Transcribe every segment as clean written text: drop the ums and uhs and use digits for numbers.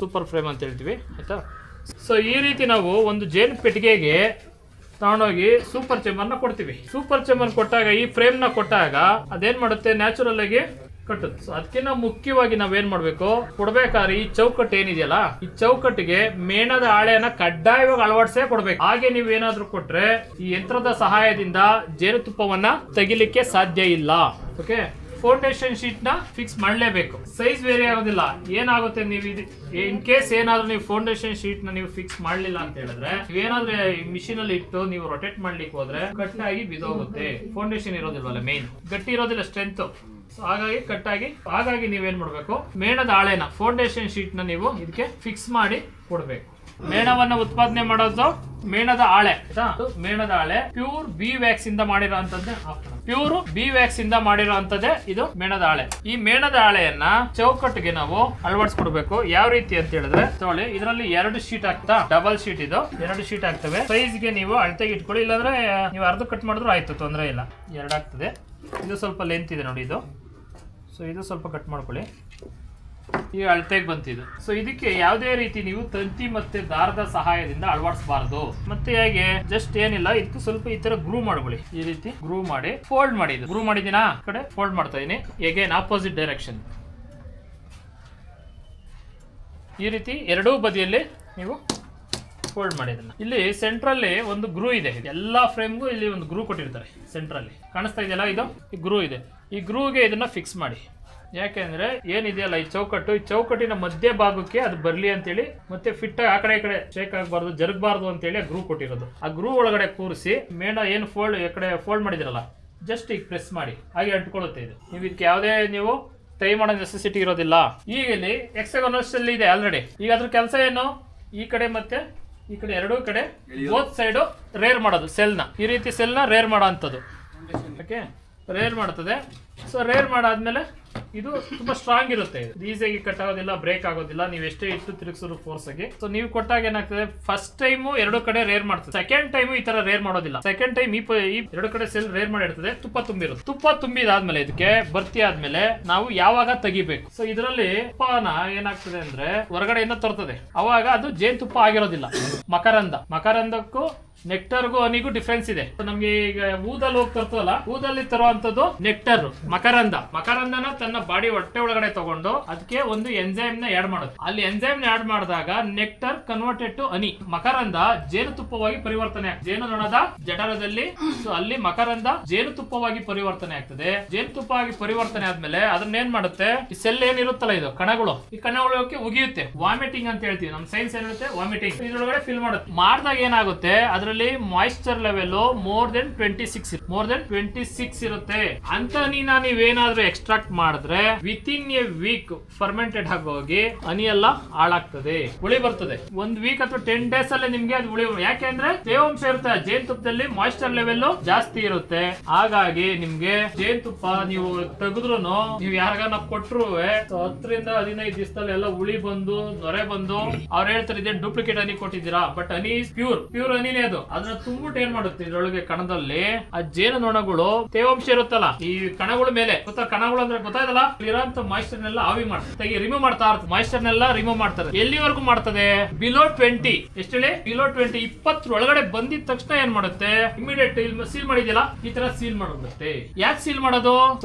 Super frame ಅಂತ ಹೇಳ್ತೀವಿ ಆಯ್ತಾ. ಸೊ ಈ ರೀತಿ ನಾವು ಒಂದು ಜೇನು ಪೆಟ್ಟಿಗೆಗೆ ತಗೊಂಡೋಗಿ ಸೂಪರ್ ಚೇಂಬರ್ನ ಕೊಡ್ತೀವಿ. ಸೂಪರ್ ಚೇಂಬರ್ ಕೊಟ್ಟಾಗ ಈ ಫ್ರೇಮ್ನ ಕೊಟ್ಟಾಗ ಅದೇನ್ ಮಾಡುತ್ತೆ, ನ್ಯಾಚುರಲ್ ಆಗಿ ಕಟ್ಟುತ್ತೆ. ಸೊ ಅದಕ್ಕಿಂತ ಮುಖ್ಯವಾಗಿ ನಾವೇನ್ ಮಾಡ್ಬೇಕು, ಕೊಡ್ಬೇಕಾದ್ರೆ ಈ ಚೌಕಟ್ಟು ಏನಿದೆಯಲ್ಲ, ಈ ಚೌಕಟ್ಟಿಗೆ ಮೇಣದ ಹಾಳೆಯನ್ನ ಕಡ್ಡಾಯವಾಗಿ ಅಳವಡಿಸೇ ಕೊಡ್ಬೇಕು. ಹಾಗೆ ನೀವೇನಾದ್ರೂ ಕೊಟ್ರೆ ಈ ಯಂತ್ರದ ಸಹಾಯದಿಂದ ಜೇನುತುಪ್ಪವನ್ನ ತೆಗಿಲಿಕ್ಕೆ ಸಾಧ್ಯ ಇಲ್ಲ. ಓಕೆ, ಫೌಂಡೇಶನ್ ಶೀಟ್ ನ ಫಿಕ್ಸ್ ಮಾಡಲೇಬೇಕು. ಸೈಜ್ ವೇರಿ ಆಗೋದಿಲ್ಲ. ಏನಾಗುತ್ತೆ, ನೀವು ಇನ್ ಕೇಸ್ ಏನಾದ್ರೂ ನೀವು ಫೌಂಡೇಶನ್ ಶೀಟ್ ನ ನೀವು ಫಿಕ್ಸ್ ಮಾಡ್ಲಿಲ್ಲ ಅಂತ ಹೇಳಿದ್ರೆ, ನೀವೇನಾದ್ರೂ ಮಿಷಿನ್ ಅಲ್ಲಿ ಇಟ್ಟು ನೀವು ರೊಟೇಟ್ ಮಾಡ್ಲಿಕ್ಕೆ ಹೋದ್ರೆ ಕಟ್ಟಾಗಿ ಬಿದೋಗುತ್ತೆ. ಫೌಂಡೇಶನ್ ಇರೋದಿಲ್ವಲ್ಲ, ಮೇನ್ ಗಟ್ಟಿ ಇರೋದಿಲ್ಲ, ಸ್ಟ್ರೆಂತ್. ಹಾಗಾಗಿ ಕಟ್ಟಾಗಿ, ಹಾಗಾಗಿ ನೀವೇನ್ ಮಾಡ್ಬೇಕು, ಮೇಣದ ಹಾಳೆನ ಫೌಂಡೇಶನ್ ಶೀಟ್ ನ ನೀವು ಇದಕ್ಕೆ ಫಿಕ್ಸ್ ಮಾಡಿ ಕೊಡ್ಬೇಕು. ಮೇಣವನ್ನ ಉತ್ಪಾದನೆ ಮಾಡೋದು ಮೇಣದ ಹಾಳೆ. ಮೇಣದ ಹಾಳೆ ಪ್ಯೂರ್ ಬಿ ವ್ಯಾಕ್ಸ್ ಇಂದ ಮಾಡಿರೋ ಅಂತದ್ದೇ, ಪ್ಯೂರ್ ಬಿ ವ್ಯಾಕ್ಸ್ ಇಂದ ಮಾಡಿರೋ ಅಂತದ್ದೇ ಇದು ಮೇಣದ ಹಾಳೆ. ಈ ಮೇಣದ ಹಾಳೆಯನ್ನ ಚೌಕಟ್ಟಿಗೆ ನಾವು ಅಳವಡಿಸ್ಕೊಡ್ಬೇಕು. ಯಾವ ರೀತಿ ಅಂತ ಹೇಳಿದ್ರೆ, ತಗೊಳ್ಳಿ, ಇದರಲ್ಲಿ 2 ಶೀಟ್ ಆಗ್ತಾ, ಡಬಲ್ ಶೀಟ್ ಇದು 2 ಶೀಟ್ ಆಗ್ತವೆ. ಸೈಜ್ಗೆ ನೀವು ಅಳತೆಗೆ ಇಟ್ಕೊಳ್ಳಿ, ಇಲ್ಲಾಂದ್ರೆ ನೀವು ಅರ್ಧ ಕಟ್ ಮಾಡಿದ್ರು ಆಯ್ತು, ತೊಂದರೆ ಇಲ್ಲ. 2 ಆಗ್ತದೆ. ಇದು ಸ್ವಲ್ಪ ಲೆಂತ್ ಇದೆ ನೋಡಿ ಇದು. ಸೊ ಇದು ಸ್ವಲ್ಪ ಕಟ್ ಮಾಡ್ಕೊಳ್ಳಿ. ಈ ಅಳತೆಗೆ ಬಂತಿದ್ದು. ಸೊ ಇದಕ್ಕೆ ಯಾವುದೇ ರೀತಿ ನೀವು ತಂತಿ ಮತ್ತೆ ದಾರದ ಸಹಾಯದಿಂದ ಅಳವಡಿಸಬಾರ್ದು. ಮತ್ತೆ ಹೇಗೆ, ಜಸ್ಟ್ ಏನಿಲ್ಲ, ಇದಕ್ಕೆ ಸ್ವಲ್ಪ ಈ ತರ ಗ್ರೂ ಮಾಡ್ಕೊಳ್ಳಿ. ಈ ರೀತಿ ಗ್ರೂ ಮಾಡಿ ಫೋಲ್ಡ್ ಮಾಡಿ. ಇದು ಗ್ರೂ ಮಾಡಿದಿನಾ, ಕಡೆ ಫೋಲ್ಡ್ ಮಾಡ್ತಾ ಇದೀನಿ. Again opposite direction. ಈ ರೀತಿ ಎರಡೂ ಬದಿಯಲ್ಲಿ ನೀವು ಫೋಲ್ಡ್ ಮಾಡಿದನ್ನ. ಇಲ್ಲಿ ಸೆಂಟ್ರಲ್ಲಿ ಒಂದು ಗ್ರೂ ಇದೆ. ಎಲ್ಲಾ ಫ್ರೇಮ್ಗೂ ಇಲ್ಲಿ ಒಂದು ಗ್ರೂ ಕೊಟ್ಟಿರ್ತಾರೆ. ಸೆಂಟ್ರಲ್ಲಿ ಕಾಣಿಸ್ತಾ ಇದೆಯಲ್ಲ, ಇದು ಈ ಗ್ರೂ ಇದೆ. ಈ ಗ್ರೂಗೆ ಇದನ್ನ ಫಿಕ್ಸ್ ಮಾಡಿ. ಯಾಕೆಂದ್ರೆ ಏನಿದೆಯಲ್ಲ ಈ ಚೌಕಟ್ಟು, ಈ ಚೌಕಟ್ಟಿನ ಮಧ್ಯ ಭಾಗಕ್ಕೆ ಅದು ಬರ್ಲಿ ಅಂತೇಳಿ, ಮತ್ತೆ ಫಿಟ್ ಆಗಿ ಆ ಕಡೆ ಈ ಕಡೆ ಶೇಕ್ ಆಗಬಾರ್ದು, ಜರುಗಬಾರ್ದು ಅಂತೇಳಿ ಆ ಗ್ರೂ ಕೊಟ್ಟಿರೋದು. ಆ ಗ್ರೂ ಒಳಗಡೆ ಕೂರಿಸಿ ಮೇಣ ಏನು ಫೋಲ್ಡ್ ಈ ಕಡೆ ಫೋಲ್ಡ್ ಮಾಡಿದಿರಲ್ಲ, ಜಸ್ಟ್ ಈಗ ಪ್ರೆಸ್ ಮಾಡಿ, ಹಾಗೆ ಅಂಟ್ಕೊಳ್ಳುತ್ತೆ ಇದು. ನೀವು ಇದಕ್ಕೆ ಯಾವುದೇ ನೀವು ಟೈ ಮಾಡೋ ನೆಸೆಸಿಟಿ ಇರೋದಿಲ್ಲ. ಈಗ ಇಲ್ಲಿ ಹೆಕ್ಸಾಗೋನಲ್ ಇದೆ ಆಲ್ರೆಡಿ. ಈಗ ಅದ್ರ ಕೆಲಸ ಏನು, ಈ ಕಡೆ ಮತ್ತೆ ಈ ಕಡೆ ಎರಡೂ ಕಡೆ ಬೋತ್ ಸೈಡ್ ರೇರ್ ಮಾಡೋದು. ಸೆಲ್ನ ಈ ರೀತಿ ಸೆಲ್ನ ರೇರ್ ಮಾಡೋ ಅಂಥದ್ದು. ಓಕೆ, ರೇರ್ ಮಾಡ್ತದೆ. ಸೊ ರೇರ್ ಮಾಡಾದ್ಮೇಲೆ ಇದು ತುಂಬಾ ಸ್ಟ್ರಾಂಗ್ ಇರುತ್ತೆ. ಇದು ಈಸಿಯಾಗಿ ಕಟ್ ಆಗೋದಿಲ್ಲ, ಬ್ರೇಕ್ ಆಗೋದಿಲ್ಲ, ನೀವು ಎಷ್ಟೇ ಇಟ್ಟು ತಿರುಗಿಸೋದು ಫೋರ್ಸ್ ಆಗಿ. ಸೊ ನೀವು ಕೊಟ್ಟಾಗ ಏನಾಗ್ತದೆ, ಫಸ್ಟ್ ಟೈಮು 2 ಕಡೆ ರೇರ್ ಮಾಡ್ತದೆ. ಸೆಕೆಂಡ್ ಟೈಮು ಈ ತರ ರೇರ್ ಮಾಡೋದಿಲ್ಲ. ಸೆಕೆಂಡ್ ಟೈಮ್ ಈ 2 ಕಡೆ ಸೆಲ್ ರೇರ್ ಮಾಡಿರ್ತದೆ, ತುಪ್ಪ ತುಂಬಿರುತ್ತೆ. ತುಪ್ಪ ತುಂಬಿದಾದ್ಮೇಲೆ ಇದಕ್ಕೆ ಭರ್ತಿ ಆದ್ಮೇಲೆ ನಾವು ಯಾವಾಗ ತೆಗಿಬೇಕು. ಸೊ ಇದರಲ್ಲಿ ತುಪ್ಪನ ಏನಾಗ್ತದೆ ಅಂದ್ರೆ ಹೊರಗಡೆಯಿಂದ ತರ್ತದೆ. ಅವಾಗ ಅದು ಜೇನುತುಪ್ಪ ಆಗಿರೋದಿಲ್ಲ. ಮಕರಂದಕ್ಕೂ ನೆಕ್ಟರ್ಗೂ ಹನಿಗೂ ಡಿಫ್ರೆನ್ಸ್ ಇದೆ. ನಮ್ಗೆ ಈಗ ಊದಲ್ಲಿ ಹೋಗಿ ತರ್ತದಲ್ಲ, ಊದಲ್ಲಿ ತರುವಂತದ್ದು ನೆಕ್ಟರ್, ಮಕರಂದನ ತನ್ನ ಬಾಡಿ ಹೊಟ್ಟೆ ಒಳಗಡೆ ತಗೊಂಡು ಅದಕ್ಕೆ ಒಂದು ಎಂಜೈಮ್ ನ ಆಡ್ ಮಾಡುತ್ತೆ. ಅಲ್ಲಿ ಎಂಜೈಮ್ ನ ಆಡ್ ಮಾಡಿದಾಗ ನೆಕ್ಟರ್ ಕನ್ವರ್ಟೆಡ್ ಟು ಹನಿ, ಮಕರಂದ ಜೇನುತುಪ್ಪವಾಗಿ ಪರಿವರ್ತನೆ ಆಗ್ತದೆ. ಜೇನುನೊಣದ ಜಠರದಲ್ಲಿ ಅಲ್ಲಿ ಮಕರಂದ ಜೇನುತುಪ್ಪವಾಗಿ ಪರಿವರ್ತನೆ ಆಗ್ತದೆ. ಜೇನುತುಪ್ಪ ಆಗಿ ಪರಿವರ್ತನೆ ಆದ್ಮೇಲೆ ಅದನ್ನೇನ್ ಮಾಡುತ್ತೆ, ಈ ಸೆಲ್ ಏನಿರುತ್ತಲ್ಲ ಇದು ಕಣಗಳು, ಈ ಕಣಗಳಕ್ಕೆ ಉಗಿಯುತ್ತೆ. ವಾಮಿಟಿಂಗ್ ಅಂತ ಹೇಳ್ತೀವಿ, ನಮ್ ಸೈನ್ಸ್ ಏನಿರುತ್ತೆ ವಾಮಿಟಿಂಗ್. ಇದ್ರೊಳಗಡೆ ಫಿಲ್ ಮಾಡುತ್ತೆ. ಮಾಡಿದಾಗ ಏನಾಗುತ್ತೆ, ಅದರಲ್ಲಿ ಮಾಯಿಶ್ಚರ್ ಲೆವೆಲ್ ಮೋರ್ ದೆನ್ 26 ಇರುತ್ತೆ. ಅಂತ ನೀವೇನಾದ್ರೂ ಎಕ್ಸ್ಟ್ರಾಕ್ಟ್ ಮಾಡಿದ್ರೆ ವಿತಿನ್ ಎ ವೀಕ್ ಫರ್ಮೆಂಟೆಡ್ ಆಗೋಗಿ ಹನಿ ಎಲ್ಲ ಹಾಳಾಗ್ತದೆ, ಹುಳಿ ಬರ್ತದೆ. 1 ವೀಕ್ ಅಥವಾ 10 ಡೇಸ್ ಅಲ್ಲೇ ನಿಮ್ಗೆ ಅದು ಹುಳಿ. ಯಾಕೆಂದ್ರೆ ತೇವಾಂಶ ಇರುತ್ತೆ ಜೇನುತುಪ್ಪದಲ್ಲಿ, ಮಾಯಿಶ್ಚರ್ ಲೆವೆಲ್ ಜಾಸ್ತಿ ಇರುತ್ತೆ. ಹಾಗಾಗಿ ನಿಮ್ಗೆ ಜೇನುತುಪ್ಪ ನೀವು ತೆಗೆದ್ರು, ನೀವು ಯಾರಿಗಾನ ಕೊಟ್ರು 10 ರಿಂದ 15 ದಿವಸದಲ್ಲಿ ಎಲ್ಲ ಹುಳಿ ಬಂದು ನೊರೆ ಬಂದು ಅವ್ರು ಹೇಳ್ತಾರೆ ಇದೇನು ಡೂಪ್ಲಿಕೇಟ್ ಹನಿ ಕೊಟ್ಟಿದ್ದೀರಾ. ಬಟ್ ಹನಿ ಇಸ್ ಪ್ಯೂರ್ ಹನಿನೇ ಅದು. ಅದನ್ನ ತುಂಬಿಟ್ಟು ಏನ್ ಮಾಡುತ್ತೆ, ಇದ್ರೊಳಗೆ ಕಣದಲ್ಲಿ ಆ ಜೇನು ನೊಣಗಳು ತೇವಾಂಶ ಇರುತ್ತಲ್ಲ ಈ ಕಣಗಳ ಮೇಲೆ, ಕಣಗಳು ಅಂದ್ರೆ ಗೊತ್ತಾಯ್ತಲ್ಲ, ಇರೋಂತ ಮಾಯಿಶ್ಚರ್ನೆಲ್ಲ ಆವಿ ಮಾಡ್ತಾರೆ, ರಿಮೂವ್ ಮಾಡ್ತಾ ಇರ್ತಾರೆ. ಮಾಯಿಶ್ಚರ್ನೆಲ್ಲ ರಿಮೂವ್ ಮಾಡ್ತಾರೆ. ಎಲ್ಲಿವರೆಗೂ ಮಾಡ್ತದೆ, ಬಿಲೋ 20. ಎಷ್ಟು ಹೇಳಿ, ಬಿಲೋ 20 ಒಳಗಡೆ ಬಂದಿದ ತಕ್ಷಣ ಏನ್ ಮಾಡುತ್ತೆ, ಇಮಿಡಿಯೇಟ್ ಸೀಲ್ ಮಾಡಿದ್ಯಲ್ಲ ಈ ತರ ಸೀಲ್ ಮಾಡೋಗುತ್ತೆ. ಯಾಕೆ ಸೀಲ್ ಮಾಡೋದು,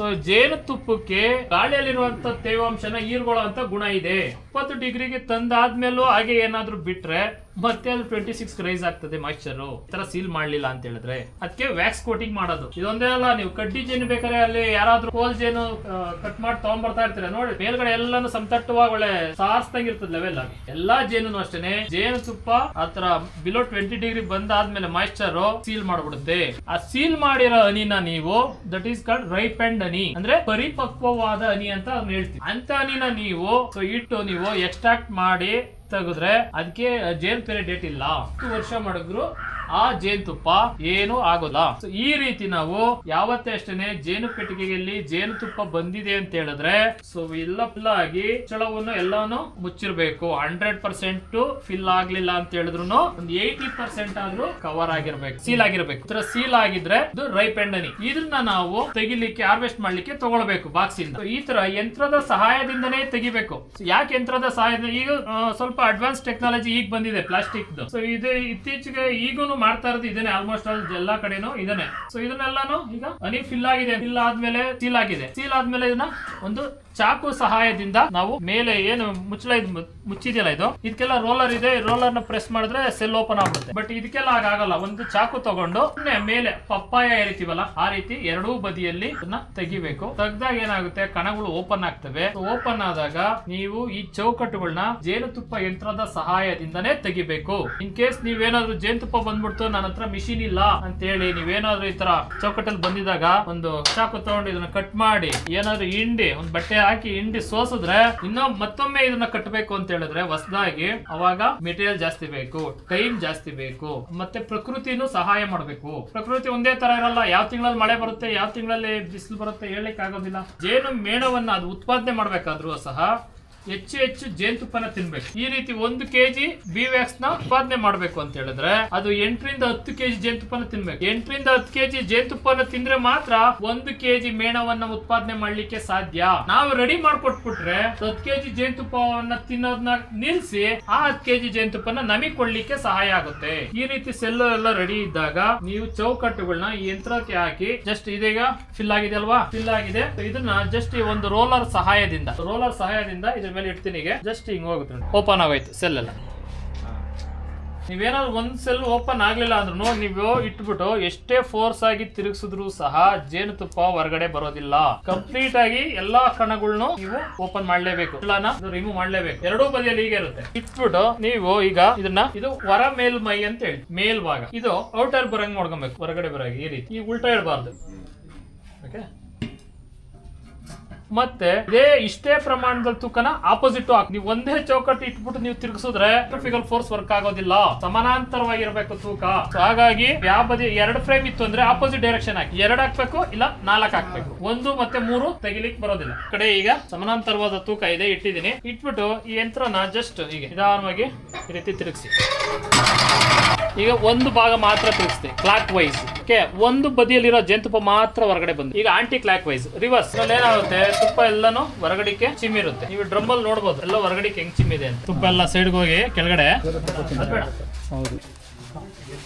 ಜೇನು ತುಪ್ಪಕ್ಕೆ ಗಾಳಿಯಲ್ಲಿರುವಂತ ತೇವಾಂಶನ ಹೀರ್ಕೊಳ್ಳುವಂತ ಗುಣ ಇದೆ. 20 ಡಿಗ್ರಿಗೆ ತಂದಾದ್ಮೇಲೂ ಹಾಗೆ ಏನಾದ್ರೂ ಬಿಟ್ರೆ ಮತ್ತೆ ಅದು 26 ರೈಸ್ ಆಗ್ತದೆ ಮಾಯಿಶ್ಚರ್. ಈ ತರ ಸೀಲ್ ಮಾಡ್ಲಿಲ್ಲ ಅಂತ ಹೇಳಿದ್ರೆ ಅದಕ್ಕೆ ವ್ಯಾಕ್ಸ್ ಕೋಟಿಂಗ್ ಮಾಡೋದು. ಇದೊಂದೇ ಅಲ್ಲ, ನೀವು ಕಡ್ಡಿ ಜೇನು ಬೇಕಾದ್ರೆ ಅಲ್ಲಿ ಯಾರಾದ್ರೂ ಕೋಲ್ ಜೇನು ಕಟ್ ಮಾಡಿ ತಗೊಂಡ್ಬರ್ತಾ ಇರ್ತೀರ ನೋಡಿ, ಮೇಲ್ಗಡೆ ಎಲ್ಲಾನು ಸಮತಟ್ಟವಾಗಿ ಒಳ್ಳೆ ಸಾರ್ಸ್ದಂಗಿರ್ತದೆ ಲೆವೆಲ್ ಆಗಿ. ಎಲ್ಲಾ ಜೇನು ಅಷ್ಟೇನೆ, ಜೇನು ತುಪ್ಪ ಆತರ ಬಿಲೋ 20 ಡಿಗ್ರಿ ಬಂದಾದ್ಮೇಲೆ ಮಾಯಿಶ್ಚರ್ ಸೀಲ್ ಮಾಡ್ಬಿಡುತ್ತೆ. ಆ ಸೀಲ್ ಮಾಡಿರೋ ಹನಿನ ನೀವು that is called ripened honey, ಅಂದ್ರೆ ಪರಿಪಕ್ವವಾದ ಹನಿ ಅಂತ ಹೇಳ್ತೀವಿ. ಅಂತ ಹನಿನ ನೀವು ಇಟ್ಟು ನೀವು ಎಕ್ಸ್ಟ್ರಾಕ್ಟ್ ಮಾಡಿ ತೆಗೆದ್ರೆ ಅದಕ್ಕೆ ಜೇನ್ ಪೀರಿಯಡ್ ಡೇಟ್ ಇಲ್ಲ. 10 ವರ್ಷ ಮಾಡಿದ್ರು ಆ ಜೇನುತುಪ್ಪ ಏನು ಆಗೋಲ್ಲ. ಈ ರೀತಿ ನಾವು ಯಾವತ್ತೇ ಅಷ್ಟೇನೆ ಜೇನು ಪೆಟ್ಟಿಗೆಯಲ್ಲಿ ಜೇನುತುಪ್ಪ ಬಂದಿದೆ ಅಂತ ಹೇಳಿದ್ರೆ ಸೊ ಎಲ್ಲ ಫಿಲ್ ಆಗಿ ಚಳವನ್ನು ಎಲ್ಲಾನು ಮುಚ್ಚಿರ್ಬೇಕು. 100% ಫಿಲ್ ಆಗ್ಲಿಲ್ಲ ಅಂತ ಹೇಳಿದ್ರು ಒಂದು 80% ಆದ್ರೂ ಕವರ್ ಆಗಿರ್ಬೇಕು, ಸೀಲ್ ಆಗಿರ್ಬೇಕು. ಸೀಲ್ ಆಗಿದ್ರೆ ಇದು ರೈಪ್ ಅಂಡ್ ಹನಿ. ಇದನ್ನ ನಾವು ತೆಗಿಲಿಕ್ಕೆ ಹಾರ್ವೆಸ್ಟ್ ಮಾಡ್ಲಿಕ್ಕೆ ತಗೊಳ್ಬೇಕು ಬಾಕ್ಸ್ ಇಂದ. ಈ ತರ ಯಂತ್ರದ ಸಹಾಯದಿಂದನೇ ತೆಗಿಬೇಕು. ಯಾಕೆ ಯಂತ್ರದ ಸಹಾಯದಿಂದ? ಈಗ ಸ್ವಲ್ಪ ಅಡ್ವಾನ್ಸ್ ಟೆಕ್ನಾಲಜಿ ಈಗ ಬಂದಿದೆ ಪ್ಲಾಸ್ಟಿಕ್. ಸೊ ಇದು ಇತ್ತೀಚೆಗೆ ಈಗೂನು ಮಾಡ್ತಾ ಇರೋದು ಇದನ್ನೇ, ಆಲ್ಮೋಸ್ಟ್ ಎಲ್ಲಾ ಕಡೆನೂ ಇದನ್ನೇ. ಸೊ ಇದನ್ನೆಲ್ಲಾನು ಈಗ ಹನಿ ಫಿಲ್ ಆಗಿದೆ, ಫಿಲ್ ಆದ್ಮೇಲೆ ಸೀಲ್ ಆಗಿದೆ. ಸೀಲ್ ಆದ್ಮೇಲೆ ಇದನ್ನ ಒಂದು ಚಾಕು ಸಹಾಯದಿಂದ ನಾವು ಮೇಲೆ ಏನು ಮುಚ್ಚಳ ಮುಚ್ಚಿದೆಯಲ್ಲ ಇದಕ್ಕೆಲ್ಲ ರೋಲರ್ ಇದೆ. ರೋಲರ್ ನ ಪ್ರೆಸ್ ಮಾಡಿದ್ರೆ ಸೆಲ್ ಓಪನ್ ಆಗುತ್ತೆ. ಬಟ್ ಇದಕ್ಕೆಲ್ಲ ಆಗಲ್ಲ. ಒಂದು ಚಾಕು ತಗೊಂಡು ಮೇಲೆ ಪಪ್ಪಾಯ ಏರಿತೀವಲ್ಲ ಆ ರೀತಿ ಎರಡೂ ಬದಿಯಲ್ಲಿ ಅದನ್ನ ತೆಗಿಬೇಕು. ತೆಗ್ದಾಗ ಏನಾಗುತ್ತೆ, ಕಣಗಳು ಓಪನ್ ಆಗ್ತವೆ. ಓಪನ್ ಆದಾಗ ನೀವು ಈ ಚೌಕಟ್ಟುಗಳನ್ನ ಜೇನುತುಪ್ಪ ಯಂತ್ರದ ಸಹಾಯದಿಂದನೇ ತೆಗಿಬೇಕು. ಇನ್ ಕೇಸ್ ನೀವೇನಾದ್ರೂ ಜೇನುತುಪ್ಪ ಬಂದ್ಬಿಡ್ತು ನನ್ನ ಹತ್ರ ಮಿಷಿನ್ ಇಲ್ಲ ಅಂತ ಹೇಳಿ ನೀವೇನಾದ್ರೂ ಈ ತರ ಚೌಕಟ್ಟಲ್ಲಿ ಬಂದಿದಾಗ ಒಂದು ಚಾಕು ತಗೊಂಡು ಇದನ್ನ ಕಟ್ ಮಾಡಿ ಏನಾದ್ರು ಹಿಂಡಿ ಒಂದು ಬಟ್ಟೆ ಹಾಕಿ ಹಿಂಡಿ ಸೋಸಿದ್ರೆ ಇನ್ನೂ ಮತ್ತೊಮ್ಮೆ ಇದನ್ನ ಕಟ್ಟಬೇಕು ಅಂತ ಹೇಳಿದ್ರೆ ಹೊಸದಾಗಿ, ಅವಾಗ ಮೆಟೀರಿಯಲ್ ಜಾಸ್ತಿ ಬೇಕು, ಟೈಮ್ ಜಾಸ್ತಿ ಬೇಕು, ಮತ್ತೆ ಪ್ರಕೃತಿನೂ ಸಹಾಯ ಮಾಡಬೇಕು. ಪ್ರಕೃತಿ ಒಂದೇ ತರ ಇರಲ್ಲ. ಯಾವ ತಿಂಗಳಲ್ಲಿ ಮಳೆ ಬರುತ್ತೆ, ಯಾವ ತಿಂಗಳಲ್ಲಿ ಬಿಸಿಲು ಬರುತ್ತೆ ಹೇಳಲಿಕ್ಕೆ ಆಗೋದಿಲ್ಲ. ಜೇನು ಮೇಣವನ್ನ ಅದು ಉತ್ಪಾದನೆ ಮಾಡ್ಬೇಕಾದ್ರೂ ಸಹ ಹೆಚ್ಚು ಜೇನುತುಪ್ಪನ ತಿನ್ಬೇಕು. ಈ ರೀತಿ 1 kg ಬಿ ವ್ಯಾಕ್ಸ್ ನ ಉತ್ಪಾದನೆ ಮಾಡ್ಬೇಕು ಅಂತ ಹೇಳಿದ್ರೆ ಅದು 8 ರಿಂದ 10 kg ಜೇನುತುಪ್ಪನ ತಿನ್ಬೇಕು. 8 ರಿಂದ 10 kg ಜೇನುತುಪ್ಪನ ತಿಂದ್ರೆ ಮಾತ್ರ 1 kg ಮೇಣವನ್ನ ಉತ್ಪಾದನೆ ಮಾಡ್ಲಿಕ್ಕೆ ಸಾಧ್ಯ. ನಾವು ರೆಡಿ ಮಾಡ್ಕೊಟ್ಬಿಟ್ರೆ 10 kg ಜೇನುತುಪ್ಪವನ್ನ ತಿನ್ನೋದನ್ನ ನಿಲ್ಸಿ ಆ 10 kg ಜೇನುತುಪ್ಪನ ನಮಗೆ ಕೊಡ್ಲಿಕ್ಕೆ ಸಹಾಯ ಆಗುತ್ತೆ. ಈ ರೀತಿ ಸೆಲ್ ಎಲ್ಲ ರೆಡಿ ಇದ್ದಾಗ ನೀವು ಚೌಕಟ್ಟುಗಳನ್ನ ಈ ಯಂತ್ರಕ್ಕೆ ಹಾಕಿ ಜಸ್ಟ್ ಇದೀಗ ಫಿಲ್ ಆಗಿದೆ ಅಲ್ವಾ, ಫಿಲ್ ಆಗಿದೆ. ಇದನ್ನ ಜಸ್ಟ್ ಒಂದು ರೋಲರ್ ಸಹಾಯದಿಂದ ಇದ್ರ ಮೇಲೆ ಇಡ್ತೀನಿ. ಈಗ ಜಸ್ಟ್ ಹಿಂಗ್ ಹೋಗುತ್ತೆ, ಓಪನ್ ಆಗೋಯ್ತು ಸೆಲ್ ಎಲ್ಲ. ನೀವೇನಾದ್ರು ಒಂದ್ ಸೆಲ್ ಓಪನ್ ಆಗ್ಲಿಲ್ಲ ಅಂದ್ರೂ ನೀವು ಇಟ್ಬಿಟ್ಟು ಎಷ್ಟೇ ಫೋರ್ಸ್ ಆಗಿ ತಿರುಗಿಸಿದ್ರು ಸಹ ಜೇನುತುಪ್ಪ ಹೊರಗಡೆ ಬರೋದಿಲ್ಲ. ಕಂಪ್ಲೀಟ್ ಆಗಿ ಎಲ್ಲಾ ಕಣಗಳನ್ನು ನೀವು ಓಪನ್ ಮಾಡ್ಲೇಬೇಕು, ರಿಮೂವ್ ಮಾಡ್ಲೇಬೇಕು. ಎರಡೂ ಬದಿಯಲ್ಲಿ ಹೀಗೆ ಇರುತ್ತೆ. ಇಟ್ಬಿಟ್ಟು ನೀವು ಈಗ ಇದನ್ನ ಇದು ಹೊರ ಮೇಲ್ಮೈ ಅಂತ ಹೇಳಿ ಮೇಲ್ಭಾಗ ಇದು ಔಟರ್ ಬರಂಗ್ ನೋಡ್ಕೊಬೇಕು, ಹೊರಗಡೆ ಬರಾಗ ಈ ರೀತಿ. ಈಗ ಉಲ್ಟಾ ಇರಬಾರ್ದು. ಓಕೆ, ಮತ್ತೆ ಇಷ್ಟೇ ಪ್ರಮಾಣದಲ್ಲಿ ತೂಕನ ಆಪೋಸಿಟ್ ಹಾಕಿ. ನೀವು ಒಂದೇ ಚೌಕಟ್ಟು ಇಟ್ಬಿಟ್ಟು ನೀವು ತಿರುಗಿಸಿದ್ರೆ ಸೆಂಟ್ರಿಫ್ಯೂಗಲ್ ಫೋರ್ಸ್ ವರ್ಕ್ ಆಗೋದಿಲ್ಲ, ಸಮಾನಾಂತರವಾಗಿರ್ಬೇಕು ತೂಕ. ಹಾಗಾಗಿ ಯಾವ ಬದಿ 2 ಫ್ರೇಮ್ ಇತ್ತು ಅಂದ್ರೆ ಆಪೋಸಿಟ್ ಡೈರೆಕ್ಷನ್ ಹಾಕಿ. 2 ಹಾಕ್ಬೇಕು ಇಲ್ಲ 4 ಹಾಕ್ಬೇಕು. 1 ಮತ್ತೆ 3 ತೆಗಿಲಿಕ್ಕೆ ಬರೋದಿಲ್ಲ. ಕಡೆ ಈಗ ಸಮಾನಾಂತರವಾದ ತೂಕ ಇದೆ ಇಟ್ಟಿದ್ದೀನಿ. ಇಟ್ಬಿಟ್ಟು ಈ ಯಂತ್ರನ ಜಸ್ಟ್ ಈಗ ನಿಧಾನವಾಗಿ ಈ ರೀತಿ ತಿರುಗಿಸಿ. ಈಗ ಒಂದು ಭಾಗ ಮಾತ್ರ ತಿರುಗಿಸ್ತೆ ಕ್ಲಾಕ್ ವೈಸ್. ಓಕೆ, ಒಂದು ಬದಿಯಲ್ಲಿರೋ ಜೇನುತುಪ್ಪ ಮಾತ್ರ ಹೊರಗಡೆ ಬಂದು. ಈಗ ಆಂಟಿ ಕ್ಲಾಕ್ ವೈಸ್ ರಿವರ್ಸ್ ಏನಾಗುತ್ತೆ, ತುಪ್ಪ ಎಲ್ಲಾನು ಹೊರಗಡೆಗೆ ಚಿಮ್ಮಿರುತ್ತೆ. ನೀವು ಡ್ರಮ್ಮಲ್ಲಿ ನೋಡ್ಬೋದು ಎಲ್ಲ ಹೊರಗಡೆಗೆ ಹೆಂಗ್ ಚಿಮ್ಮಿದೆ ಅಂತ. ತುಪ್ಪ ಎಲ್ಲ ಸೈಡ್ಗೆ ಹೋಗಿ ಕೆಳಗಡೆ. ಹೌದು.